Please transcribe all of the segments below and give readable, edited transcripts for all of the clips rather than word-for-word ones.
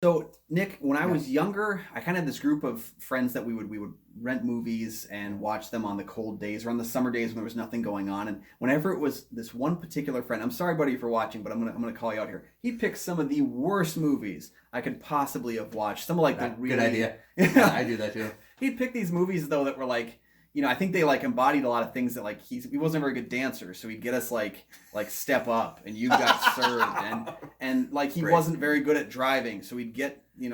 So, Nick, when I Yeah. was younger, I kind of had this group of friends that we would rent movies and watch them on the cold days or on the summer days when there was nothing going on. And whenever it was this one particular friend, I'm sorry, buddy, for watching, but I'm gonna call you out here. He'd pick some of the worst movies I could possibly have watched. Some of like the Good really idea. I do that too. He'd pick these movies though that were like, I think they like embodied a lot of things that like he wasn't a very good dancer, so he'd get us like Step Up and You Got Served, and like he Great. wasn't very good at driving, so he'd get the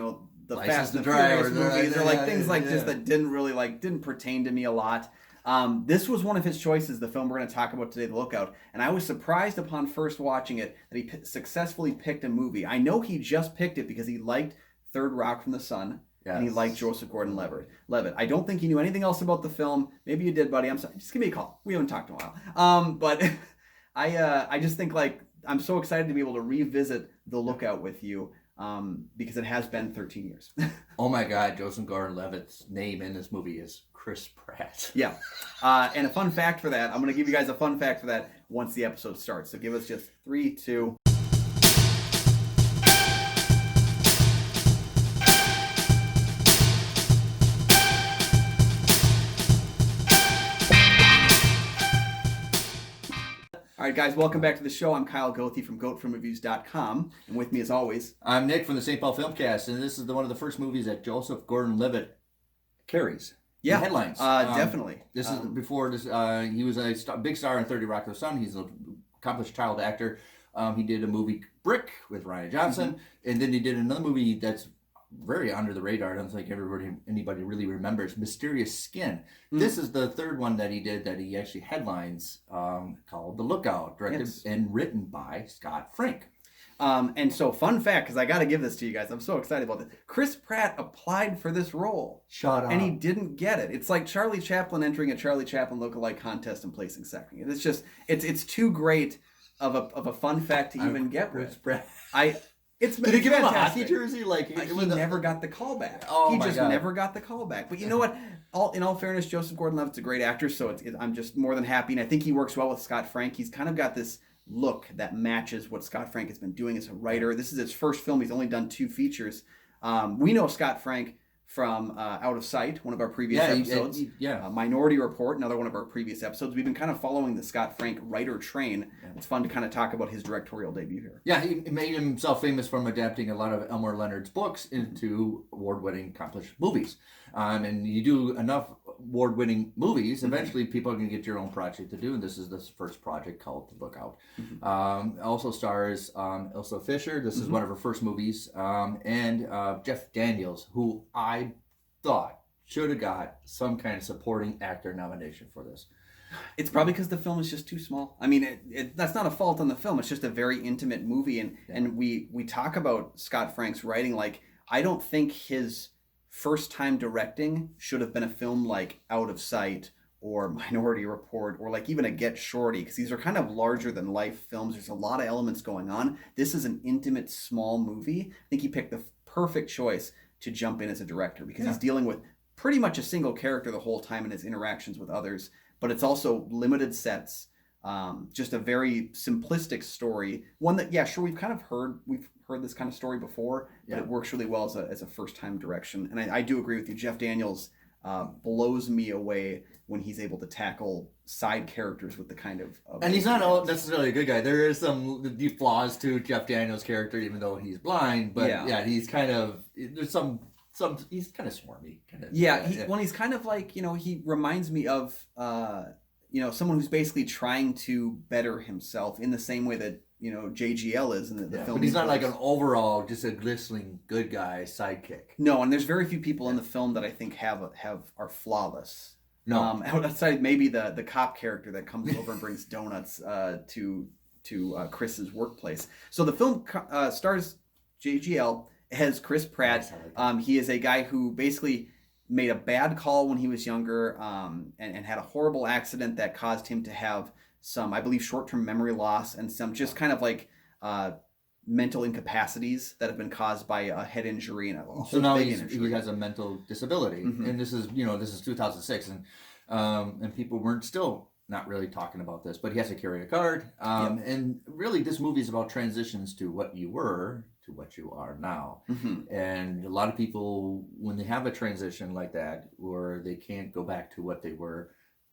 License Fast to and Drive Furious movies or like things like yeah. this that didn't pertain to me a lot. This was one of his choices, the film we're going to talk about today, The Lookout, and I was surprised upon first watching it that he successfully picked a movie. I know he just picked it because he liked Third Rock from the Sun. Yes. And he liked Joseph Gordon-Levitt. I don't think he knew anything else about the film. Maybe you did, buddy. I'm sorry. Just give me a call. We haven't talked in a while. But I just think like I'm so excited to be able to revisit The Lookout with you because it has been 13 years. Oh my God, Joseph Gordon-Levitt's name in this movie is Chris Pratt. Yeah. And a fun fact for that, I'm going to give you guys a fun fact for that once the episode starts. So give us just 3, 2... All right, guys, welcome back to the show. I'm Kyle Goethe from GoatFilmReviews.com, and with me, as always, I'm Nick from the St. Paul Filmcast, and this is one of the first movies that Joseph Gordon-Levitt carries. Yeah, headlines. Definitely. This is before this. He was a big star in 30 Rock the Sun. He's an accomplished child actor. He did a movie Brick with Ryan Johnson, and then he did another movie that's very under the radar. I don't think anybody really remembers. Mysterious Skin. This is the third one that he did that he actually headlines, called The Lookout, directed and written by Scott Frank. And so, fun fact, because I got to give this to you guys. I'm so excited about this. Chris Pratt applied for this role. Shut up. And he didn't get it. It's like Charlie Chaplin entering a Charlie Chaplin lookalike contest and placing second. It's just, it's too great of a fun fact to even get with. Pratt. Did he give him a hockey jersey? Like he never got the call back. Oh he my just God. never got the call back. But you know what? In all fairness, Joseph Gordon-Levitt's a great actor, so I'm just more than happy. And I think he works well with Scott Frank. He's kind of got this look that matches what Scott Frank has been doing as a writer. This is his first film. He's only done 2 features. We know Scott Frank from Out of Sight, one of our previous episodes. Minority Report, another one of our previous episodes. We've been kind of following the Scott Frank writer train. It's fun to kind of talk about his directorial debut here. Yeah, he made himself famous from adapting a lot of Elmore Leonard's books into award-winning accomplished movies. And you do enough award-winning movies, eventually people are going to get your own project to do, and this is the first project called The Lookout. Also stars Ilsa Fisher. This is one of her first movies, and Jeff Daniels, who I thought should have got some kind of supporting actor nomination for this. It's probably because the film is just too small. I mean, that's not a fault on the film. It's just a very intimate movie, and we talk about Scott Frank's writing. Like, I don't think his first time directing should have been a film like Out of Sight or Minority Report or like even a Get Shorty, because these are kind of larger than life films. There's a lot of elements going on. This is an intimate, small movie. I think he picked the perfect choice to jump in as a director because he's dealing with pretty much a single character the whole time in his interactions with others, but it's also limited sets, just a very simplistic story. One that, we've heard this kind of story before, but it works really well as a first-time direction. And I do agree with you. Jeff Daniels blows me away when he's able to tackle side characters with the kind of and he's not necessarily a good guy. There is some deep flaws to Jeff Daniels' character, even though he's blind. But he's kind of he's kind of swarmy. He's kind of like, he reminds me of someone who's basically trying to better himself in the same way that JGL is in the film. But he's not like an overall just a glistening good guy sidekick. No, and there's very few people in the film that I think are flawless. No, outside maybe the cop character that comes over and brings donuts to Chris's workplace. So the film stars JGL as Chris Pratt. He is a guy who basically made a bad call when he was younger and had a horrible accident that caused him to have some, I believe, short-term memory loss and some just kind of like mental incapacities that have been caused by a head injury and a whole so now he he has a mental disability, and this is 2006, and people weren't still not really talking about this, but he has to carry a card, and really this movie is about transitions to what you were to what you are now. Mm-hmm. And a lot of people, when they have a transition like that, where they can't go back to what they were,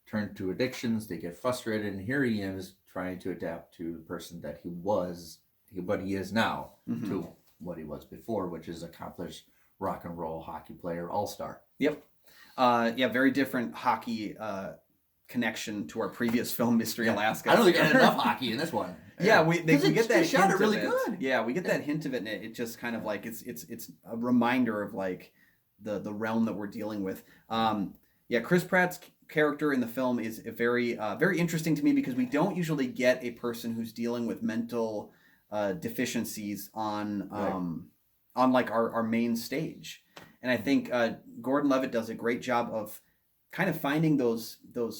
turn to addictions, they get frustrated, and here he is trying to adapt to the person that he was, what he is now, Mm-hmm. to what he was before, which is accomplished rock and roll hockey player, all-star. Yep. Yeah, very different hockey connection to our previous film, Mystery Alaska. I don't think I had enough hockey in this one. Yeah, we get that shot hint it really of it. good. Yeah, we get that hint of it, and it just kind of like it's a reminder of like the realm that we're dealing with. Yeah, Chris Pratt's character in the film is very very interesting to me because we don't usually get a person who's dealing with mental deficiencies on like our main stage, and I think Gordon-Levitt does a great job of kind of finding those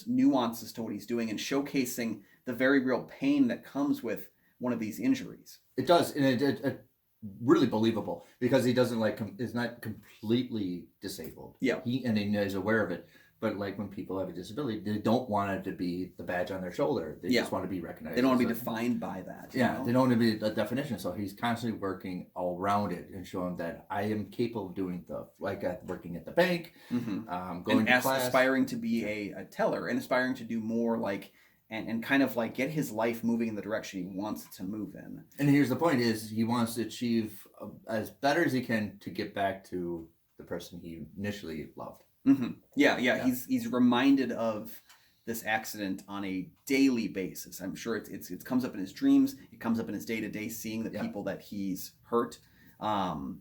nuances to what he's doing and showcasing the very real pain that comes with one of these injuries. It does, and it really believable because he doesn't is not completely disabled. Yeah, he is aware of it. But like when people have a disability, they don't want it to be the badge on their shoulder. They just want to be recognized. They don't want to be defined by that. Yeah, they don't want to be a definition. So he's constantly working all around it and showing that I am capable of doing working at the bank, going to class, aspiring to be a teller, and aspiring to do more and kind of like get his life moving in the direction he wants it to move in. And here's the point: is he wants to achieve as better as he can to get back to the person he initially loved. Mm-hmm. Yeah. He's reminded of this accident on a daily basis. I'm sure it comes up in his dreams. It comes up in his day-to-day, seeing the people that he's hurt. And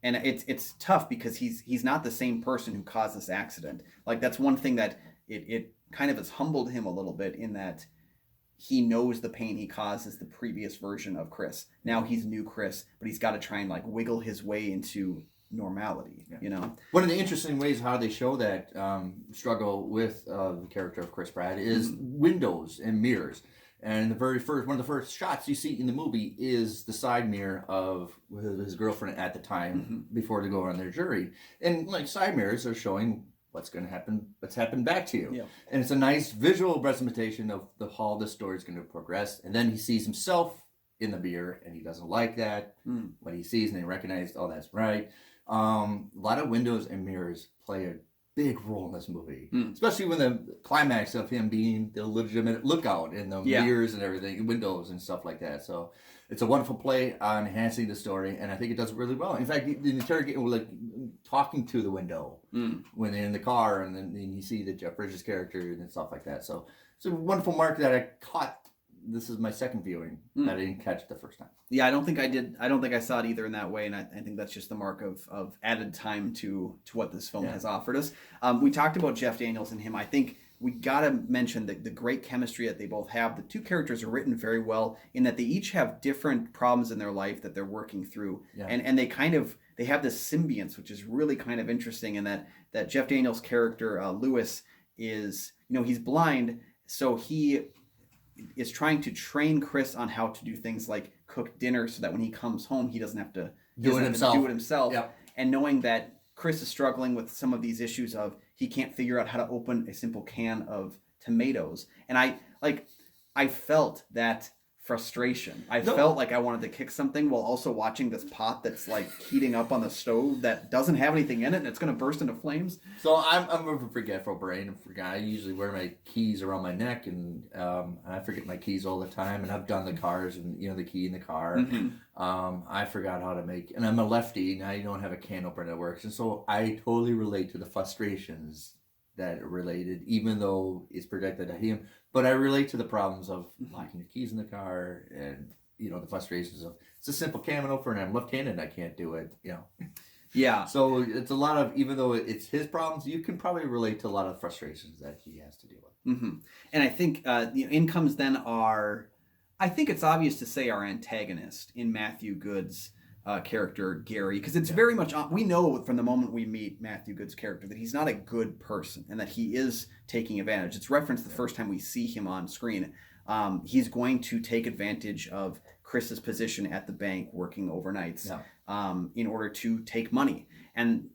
it's tough because he's not the same person who caused this accident. Like that's one thing that it kind of has humbled him a little bit in that he knows the pain he caused as the previous version of Chris. Now he's new Chris, but he's got to try and like wiggle his way into normality. One of the interesting ways how they show that struggle with the character of Chris Pratt is windows and mirrors, and one of the first shots you see in the movie is the side mirror of his girlfriend at the time before they go on their jury, and like side mirrors are showing what's going to happen, what's happened back to you. And it's a nice visual representation of how the story is going to progress. And then he sees himself in the mirror and he doesn't like that. What he sees, and he recognizes, oh, that's right. A lot of windows and mirrors play a big role in this movie, especially when the climax of him being the legitimate lookout in the mirrors and everything, windows and stuff like that. So it's a wonderful play on enhancing the story, and I think it does it really well. In fact, the interrogation, like talking to the window when they're in the car, and then you see the Jeff Bridges character and stuff like that. So it's a wonderful mark that I caught. This is my second viewing that I didn't catch the first time. Yeah, I don't think I did. I don't think I saw it either in that way, and I think that's just the mark of added time to what this film has offered us. We talked about Jeff Daniels and him. I think we got to mention the great chemistry that they both have. The two characters are written very well in that they each have different problems in their life that they're working through, and they have this symbionce, which is really kind of interesting. In that Jeff Daniels' character Lewis is, he's blind, so he is trying to train Chris on how to do things like cook dinner so that when he comes home he doesn't have to do it himself. And knowing that Chris is struggling with some of these issues of he can't figure out how to open a simple can of tomatoes, and I felt that frustration. I felt like I wanted to kick something while also watching this pot that's like heating up on the stove that doesn't have anything in it and it's going to burst into flames. So I'm a forgetful brain. I usually wear my keys around my neck, and I forget my keys all the time. And I've done the cars and the key in the car. I forgot how to make, and I'm a lefty. Now you don't have a can opener that works, and so I totally relate to the frustrations that are related, even though it's projected at him. But I relate to the problems of locking your keys in the car, and the frustrations of it's a simple can opener and I'm left-handed and I can't do it. Yeah. So it's a lot of, even though it's his problems, you can probably relate to a lot of frustrations that he has to deal with. And I think incomes then are, I think it's obvious to say, our antagonist in Matthew Good's character Gary, because it's very much, we know from the moment we meet Matthew Good's character that he's not a good person and that he is taking advantage. It's referenced the first time we see him on screen. He's going to take advantage of Chris's position at the bank working overnights in order to take money. And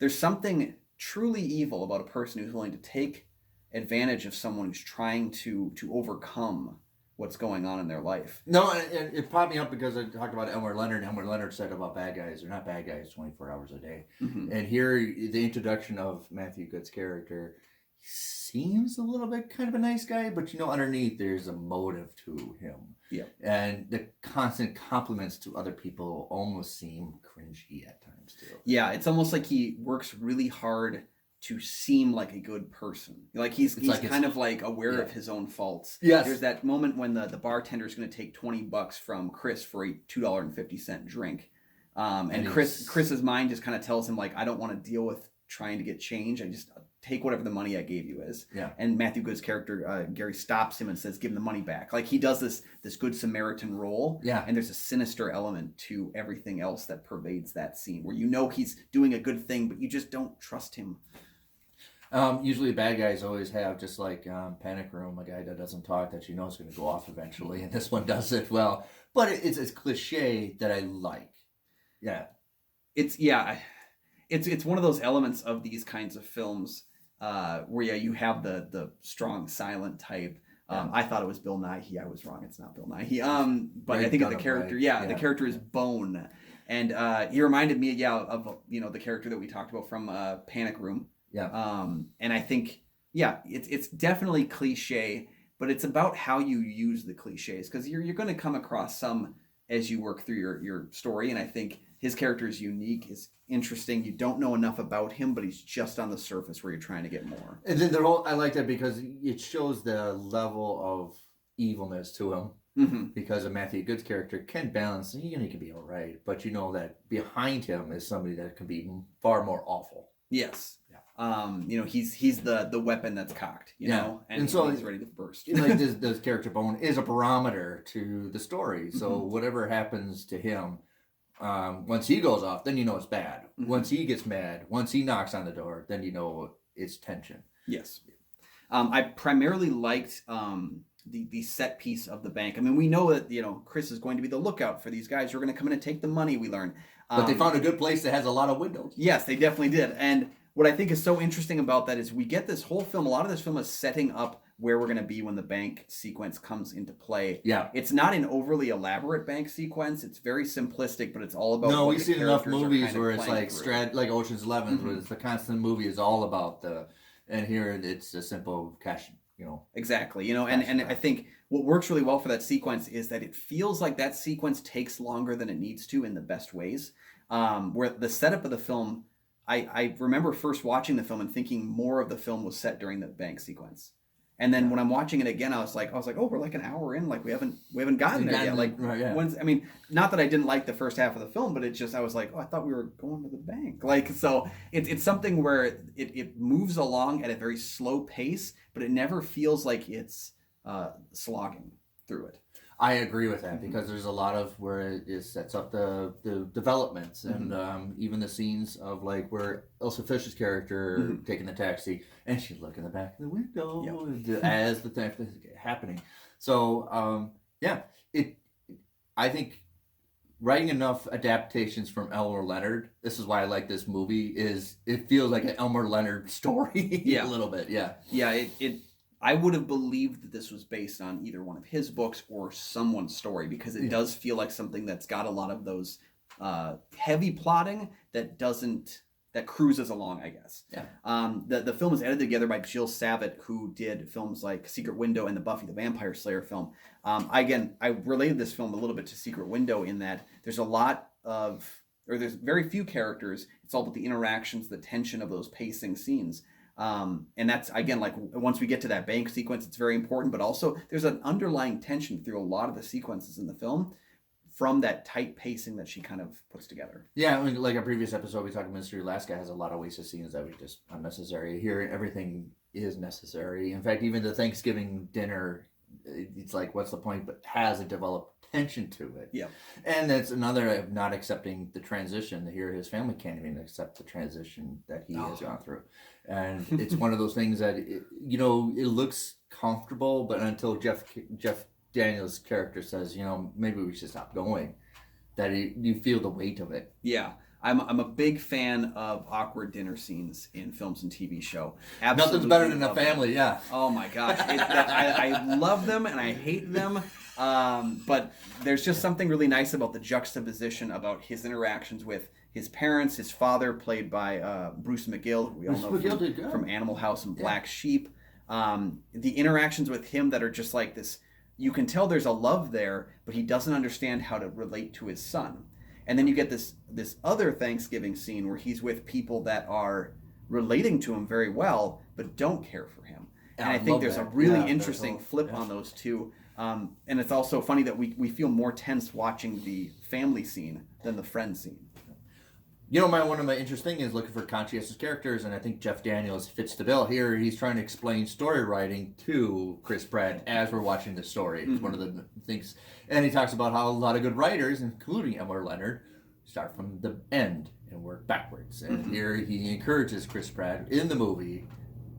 there's something truly evil about a person who's willing to take advantage of someone who's trying to overcome what's going on in their life. No, and it popped me up because I talked about Elmer Leonard. Elmer Leonard said about bad guys, they're not bad guys 24 hours a day. Mm-hmm. And here, the introduction of Matthew Good's character seems a little bit kind of a nice guy, but underneath there's a motive to him. Yeah. And the constant compliments to other people almost seem cringy at times too. Yeah, it's almost like he works really hard to seem like a good person. Like he's kind of like aware of his own faults. Yes. There's that moment when the bartender is going to take $20 from Chris for a $2.50 drink. And Chris's mind just kind of tells him, like, I don't want to deal with trying to get change. I just take whatever the money I gave you is. Yeah. And Matthew Good's character, Gary, stops him and says, give him the money back. Like, he does this good Samaritan role. Yeah. And there's a sinister element to everything else that pervades that scene where he's doing a good thing, but you just don't trust him. Usually bad guys always have, just like Panic Room, a guy that doesn't talk that is going to go off eventually, and this one does it well. But it's cliche that I like. Yeah. It's one of those elements of these kinds of films where you have the strong silent type. I thought it was Bill Nighy. I was wrong. It's not Bill Nighy. But I think the character, the character is Bone, and he reminded me, of the character that we talked about from Panic Room. Yeah. And I think, it's definitely cliche, but it's about how you use the cliches, because you're going to come across some as you work through your story, and I think his character is unique, is interesting. You don't know enough about him, but he's just on the surface where you're trying to get more. And then I like that because it shows the level of evilness to him. Mm-hmm. Because of Matthew Good's character can balance, he can be all right, but that behind him is somebody that can be far more awful. Yes. Yeah. He's the weapon that's cocked, and so he's ready to burst. Like this character Bone is a barometer to the story. So Mm-hmm. whatever happens to him, once he goes off, then it's bad. Mm-hmm. Once he gets mad, once he knocks on the door, then it's tension. Yes. I primarily liked the set piece of the bank. I mean, we know that Chris is going to be the lookout for these guys who are going to come in and take the money, we learn. But they found a good place that has a lot of windows. Yes, they definitely did. And what I think is so interesting about that is we get this whole film, a lot of this film is setting up where we're going to be when the bank sequence comes into play. Yeah. It's not an overly elaborate bank sequence. It's very simplistic, but it's all about No, we've seen enough movies where it's like like Ocean's 11, Mm-hmm. where it's the constant movie is all about and here it's a simple cash, Exactly. And I think what works really well for that sequence is that it feels like that sequence takes longer than it needs to in the best ways. Where the setup of the film, I remember first watching the film and thinking more of the film was set during the bank sequence. And then when I'm watching it again, I was like, oh, we're like an hour in, like we haven't gotten there yet. Like, right, yeah. I mean, not that I didn't like the first half of the film, but I was like, I thought we were going to the bank. Like, so it's something where it moves along at a very slow pace, but it never feels like it's slogging through it. I agree with that because there's a lot of where it sets up the developments and even the scenes of like where Elsa Fish's character taking the taxi and she's looking in the back of the window as the thing is happening. So I think writing enough adaptations from Elmer Leonard, this is why I like this movie, is it feels like an Elmer Leonard story a little bit. Yeah, I would have believed that this was based on either one of his books or someone's story, because it does feel like something that's got a lot of those heavy plotting that cruises along, I guess. Yeah. The film was edited together by Jill Savitt, who did films like Secret Window and the Buffy the Vampire Slayer film. I related this film a little bit to Secret Window in that there's there's very few characters. It's all about the interactions, the tension of those pacing scenes. And that's, again, like once we get to that bank sequence, it's very important, but also there's an underlying tension through a lot of the sequences in the film from that tight pacing that she kind of puts together. Yeah, I mean, like our previous episode, we talked about Mystery Alaska has a lot of wasted scenes that were just unnecessary. Here, everything is necessary. In fact, even the Thanksgiving dinner, it's like, what's the point? But has a developed tension to it. Yeah. And that's another of not accepting the transition. Here, his family can't even accept the transition that he has gone through. And it's one of those things that, it looks comfortable, but until Jeff Daniels' character says, maybe we should stop going, that you feel the weight of it. Yeah. I'm a big fan of awkward dinner scenes in films and TV show. Nothing's better than a family, yeah. Oh my gosh, I love them and I hate them. But there's just something really nice about the juxtaposition about his interactions with his parents, his father, played by Bruce McGill, who we all know from Animal House and Black Sheep. The interactions with him that are just like this, you can tell there's a love there, but he doesn't understand how to relate to his son. And then you get this other Thanksgiving scene where he's with people that are relating to him very well, but don't care for him. And I think there's a really interesting flip on those two. And it's also funny that we feel more tense watching the family scene than the friend scene. You know, one of my interest things is looking for conscientious characters, and I think Jeff Daniels fits the bill here. He's trying to explain story writing to Chris Pratt as we're watching the story. It's one of the things, and he talks about how a lot of good writers, including Elmore Leonard, start from the end and work backwards. And here he encourages Chris Pratt in the movie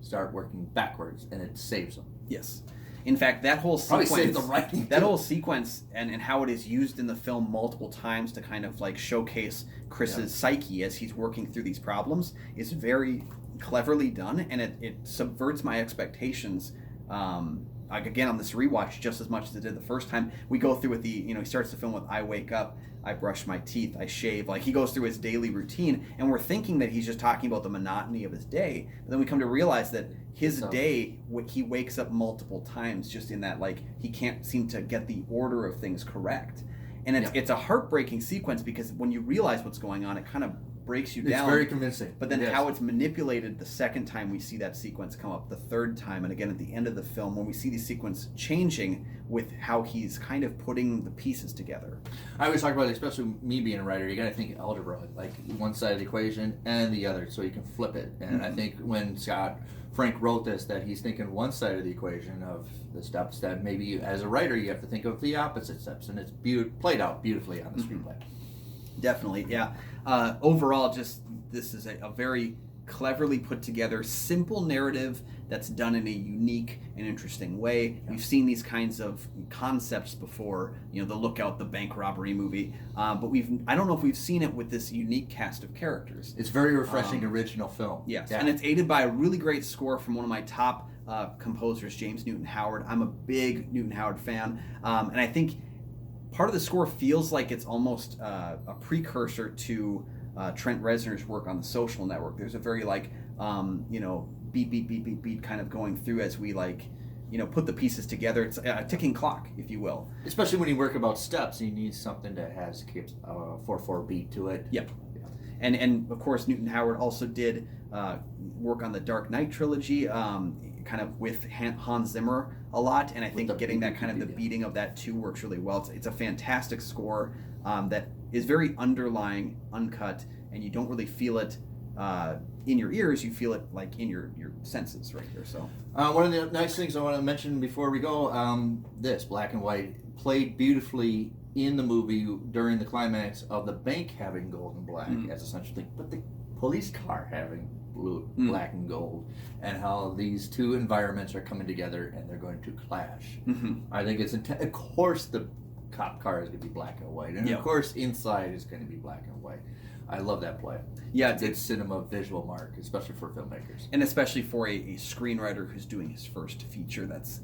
start working backwards, and it saves him. Yes. In fact, that whole sequence, saved the writing whole sequence and how it is used in the film multiple times to kind of like showcase Chris's psyche as he's working through these problems is very cleverly done, and it subverts my expectations. Like again on this rewatch just as much as it did the first time. We go through with he starts the film with I wake up, I brush my teeth, I shave. Like he goes through his daily routine, and we're thinking that he's just talking about the monotony of his day. But then we come to realize that his day, he wakes up multiple times just in that, like, he can't seem to get the order of things correct. And it's a heartbreaking sequence because when you realize what's going on, it kind of breaks you down. It's very convincing. But then how it's manipulated the second time we see that sequence come up, the third time, and again at the end of the film when we see the sequence changing with how he's kind of putting the pieces together. I always talk about, especially me being a writer, you got to think algebra, like one side of the equation and the other, so you can flip it. And I think when Scott Frank wrote this, that he's thinking one side of the equation of the steps that maybe as a writer you have to think of the opposite steps, and it's played out beautifully on the screenplay. Definitely, yeah. Overall, just this is a very cleverly put together, simple narrative that's done in a unique and interesting way. We've seen these kinds of concepts before, the Lookout, the bank robbery movie, but I don't know if we've seen it with this unique cast of characters. It's very refreshing original film. Yes, and it's aided by a really great score from one of my top composers, James Newton Howard. I'm a big Newton Howard fan, and I think part of the score feels like it's almost a precursor to Trent Reznor's work on The Social Network. There's a very beat, beat, beat, beat, beat kind of going through as we put the pieces together. It's a ticking clock, if you will. Especially when you work about steps, you need something that has a 4/4 beat to it. Yep. And of course, Newton Howard also did work on the Dark Knight trilogy, kind of with Hans Zimmer a lot, and I think getting that kind of the beating of that too works really well. It's a fantastic score that is very underlying, uncut, and you don't really feel it in your ears. You feel it like in your senses right here. So one of the nice things I want to mention before we go, this black and white played beautifully in the movie during the climax of the bank having gold and black as essential thing, but the police car having black and gold, and how these two environments are coming together and they're going to clash. I think it's of course the cop car is going to be black and white, and of course inside is going to be black and white. I love that play. Yeah, it's a good cinema visual mark, especially for filmmakers, and especially for a screenwriter who's doing his first feature. That's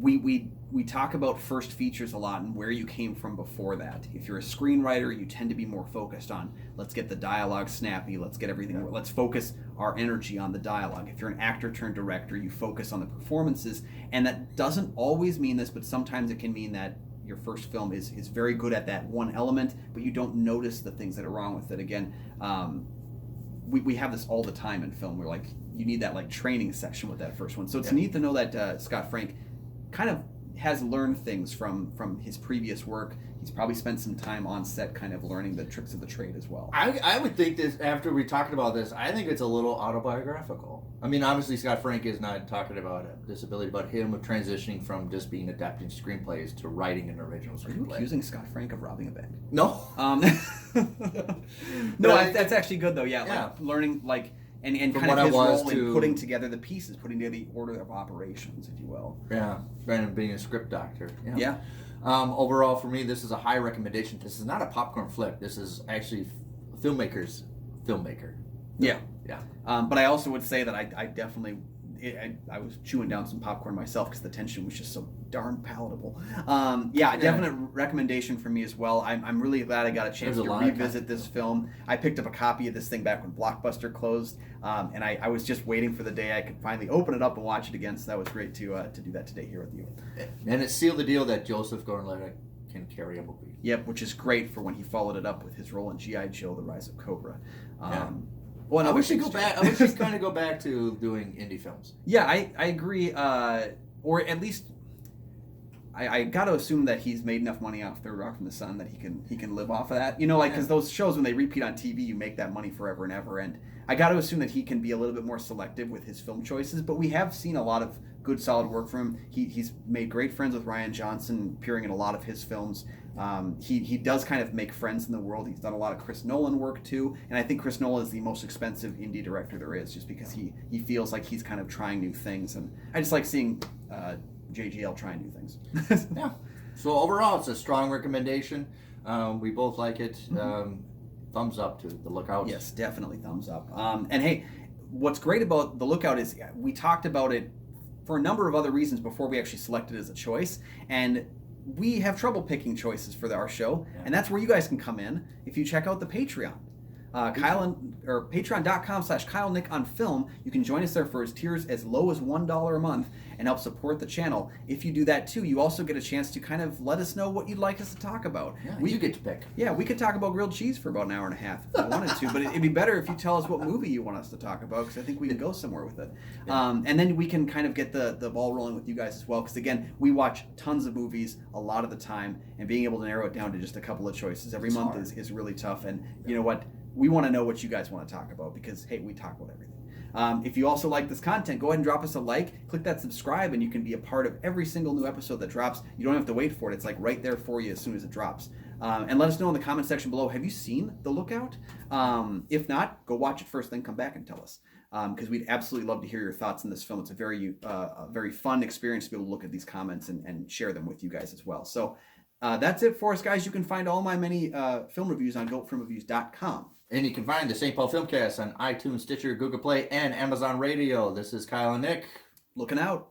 we talk about first features a lot and where you came from before that. If you're a screenwriter, you tend to be more focused on, let's get the dialogue snappy, let's get everything, let's focus our energy on the dialogue. If you're an actor turned director, you focus on the performances, and that doesn't always mean this, but sometimes it can mean that your first film is very good at that one element, but you don't notice the things that are wrong with it. Again, we have this all the time in film. We're like, you need that like training session with that first one. So it's neat to know that Scott Frank kind of has learned things from his previous work. He's probably spent some time on set kind of learning the tricks of the trade as well. I would think this, after we talked about this, I think it's a little autobiographical. I mean, obviously Scott Frank is not talking about disability, but him transitioning from just being adapting screenplays to writing an original screenplay. Are you accusing Scott Frank of robbing a bank? No. No, that's actually good though. Yeah, like learning and kind of his role in putting together the pieces, putting together the order of operations, if you will. Yeah, and being a script doctor. Overall, for me, this is a high recommendation. This is not a popcorn flick. This is actually filmmaker's filmmaker. Yeah. Yeah. But I also would say that I definitely, I was chewing down some popcorn myself because the tension was just so darn palatable. Definite recommendation for me as well. I'm really glad I got a chance to revisit this film. I picked up a copy of this thing back when Blockbuster closed, and I was just waiting for the day I could finally open it up and watch it again. So that was great to do that today here with you. And it sealed the deal that Joseph Gordon-Levitt can carry a movie. Yep, which is great for when he followed it up with his role in G.I. Joe: The Rise of Cobra. Well, I wish he'd go back. I wish he'd kind of go back to doing indie films. Yeah, I agree. Or at least, I got to assume that he's made enough money off Third Rock from the Sun that he can live off of that. You know, like because those shows when they repeat on TV, you make that money forever and ever. And I got to assume that he can be a little bit more selective with his film choices. But we have seen a lot of good, solid work from him. He's made great friends with Rian Johnson, appearing in a lot of his films. He does kind of make friends in the world. He's done a lot of Chris Nolan work too, and I think Chris Nolan is the most expensive indie director there is, just because he feels like he's kind of trying new things, and I just like seeing JGL trying new things. Yeah. So overall, it's a strong recommendation. We both like it. Thumbs up to The Lookout. Yes, definitely thumbs up. And hey, what's great about The Lookout is we talked about it for a number of other reasons before we actually selected it as a choice, and we have trouble picking choices for our show, and that's where you guys can come in if you check out the Patreon. Patreon.com/Kyle Nick on Film. You can join us there for tiers as low as $1 a month and help support the channel. If you do that too, you also get a chance to kind of let us know what you'd like us to talk about. Yeah, you get to pick. Yeah, we could talk about grilled cheese for about an hour and a half if we wanted to, but it'd be better if you tell us what movie you want us to talk about, because I think we can go somewhere with it. And then we can kind of get the ball rolling with you guys as well, because again, we watch tons of movies a lot of the time, and being able to narrow it down to just a couple of choices every month is really tough. And you know what? We want to know what you guys want to talk about, because, hey, we talk about everything. If you also like this content, go ahead and drop us a like, click that subscribe, and you can be a part of every single new episode that drops. You don't have to wait for it. It's like right there for you as soon as it drops. And let us know in the comment section below, have you seen The Lookout? If not, go watch it first, then come back and tell us. Because we'd absolutely love to hear your thoughts on this film. It's a very fun experience to be able to look at these comments and share them with you guys as well. So that's it for us, guys. You can find all my many film reviews on goatfilmreviews.com. And you can find the St. Paul Filmcast on iTunes, Stitcher, Google Play, and Amazon Radio. This is Kyle and Nick. Looking out.